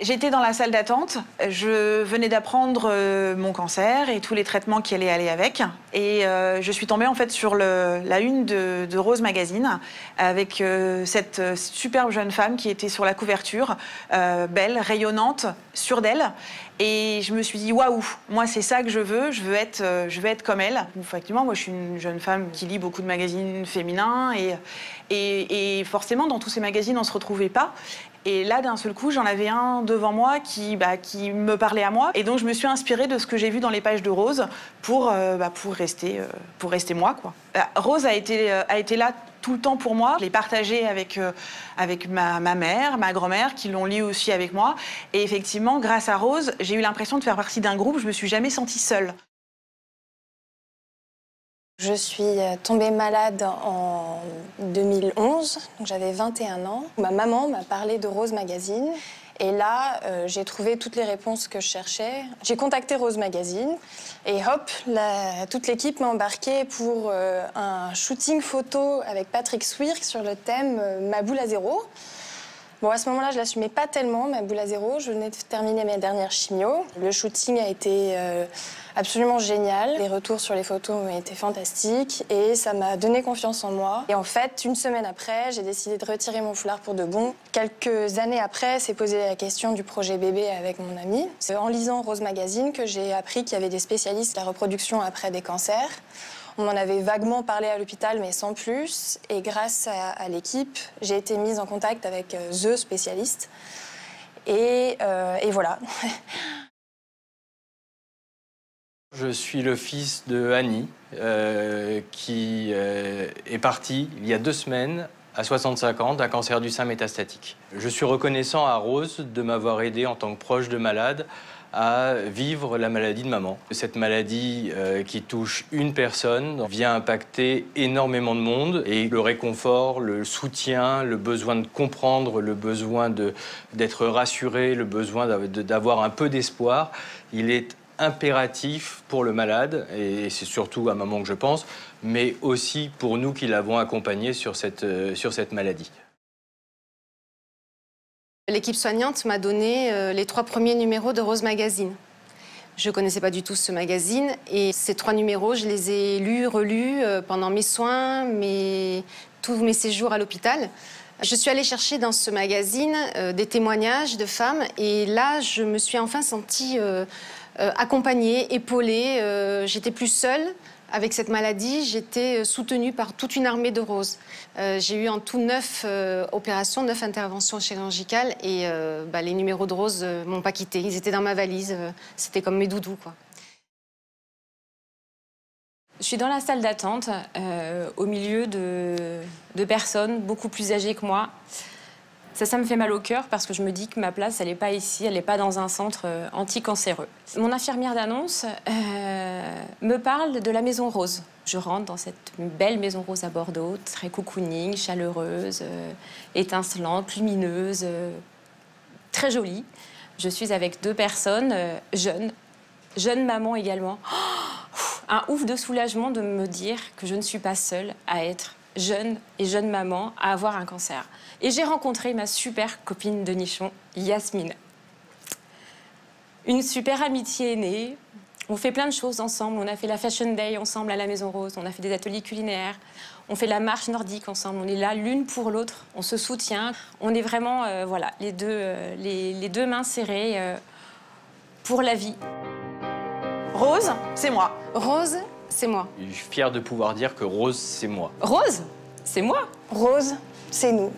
J'étais dans la salle d'attente. Je venais d'apprendre mon cancer et tous les traitements qui allaient aller avec. Et je suis tombée en fait sur la une de Rose Magazine avec cette superbe jeune femme qui était sur la couverture, belle, rayonnante, sûre d'elle. Et je me suis dit, waouh, moi c'est ça que je veux être comme elle. Effectivement, moi je suis une jeune femme qui lit beaucoup de magazines féminins et forcément dans tous ces magazines on ne se retrouvait pas. Et là, d'un seul coup, j'en avais un devant moi qui me parlait à moi. Et donc, je me suis inspirée de ce que j'ai vu dans les pages de Rose pour rester moi, quoi. Rose a été là tout le temps pour moi. Je l'ai partagé avec ma mère, ma grand-mère, qui l'ont lu aussi avec moi. Et effectivement, grâce à Rose, j'ai eu l'impression de faire partie d'un groupe. Je me suis jamais sentie seule. Je suis tombée malade en 2011, donc j'avais 21 ans. Ma maman m'a parlé de Rose Magazine et là, j'ai trouvé toutes les réponses que je cherchais. J'ai contacté Rose Magazine et hop, toute l'équipe m'a embarquée pour un shooting photo avec Patrick Swirk sur le thème Ma boule à zéro. Bon, à ce moment-là, je l'assumais pas tellement, ma boule à zéro. Je venais de terminer mes dernières chimios. Le shooting a été absolument génial. Les retours sur les photos ont été fantastiques et ça m'a donné confiance en moi. Et en fait, une semaine après, j'ai décidé de retirer mon foulard pour de bon. Quelques années après, s'est posé la question du projet bébé avec mon ami. C'est en lisant Rose Magazine que j'ai appris qu'il y avait des spécialistes de la reproduction après des cancers. On en avait vaguement parlé à l'hôpital, mais sans plus. Et grâce à l'équipe, j'ai été mise en contact avec The spécialiste. Et voilà. Je suis le fils de Annie, qui est partie il y a 2 semaines, à 65 ans, d'un cancer du sein métastatique. Je suis reconnaissant à Rose de m'avoir aidé en tant que proche de malade à vivre la maladie de maman. Cette maladie qui touche une personne vient impacter énormément de monde et le réconfort, le soutien, le besoin de comprendre, le besoin d'être rassuré, le besoin d'avoir un peu d'espoir, il est impératif pour le malade, et c'est surtout à maman que je pense, mais aussi pour nous qui l'avons accompagné sur cette maladie. L'équipe soignante m'a donné les 3 premiers numéros de Rose Magazine. Je ne connaissais pas du tout ce magazine et ces 3 numéros, je les ai lus, relus pendant mes soins, tous mes séjours à l'hôpital. Je suis allée chercher dans ce magazine des témoignages de femmes et là, je me suis enfin sentie accompagnée, épaulée. J'étais plus seule. Avec cette maladie, j'étais soutenue par toute une armée de roses. J'ai eu en tout 9 opérations, 9 interventions chirurgicales et les numéros de roses m'ont pas quittée. Ils étaient dans ma valise, c'était comme mes doudous, quoi. Je suis dans la salle d'attente, au milieu de personnes beaucoup plus âgées que moi. Ça me fait mal au cœur parce que je me dis que ma place, elle n'est pas ici, elle n'est pas dans un centre anticancéreux. Mon infirmière d'annonce me parle de la Maison Rose. Je rentre dans cette belle Maison Rose à Bordeaux, très cocooning, chaleureuse, étincelante, lumineuse, très jolie. Je suis avec 2 personnes jeunes mamans également. Un ouf de soulagement de me dire que je ne suis pas seule à être jeune maman, à avoir un cancer. Et j'ai rencontré ma super copine de nichon, Yasmine. Une super amitié est née. On fait plein de choses ensemble. On a fait la Fashion Day ensemble à la Maison Rose. On a fait des ateliers culinaires. On fait la marche nordique ensemble. On est là l'une pour l'autre. On se soutient. On est vraiment, voilà, les deux mains serrées pour la vie. Rose, c'est moi. Rose, c'est moi. Je suis fier de pouvoir dire que Rose, c'est moi. Rose, c'est moi. Rose, c'est nous.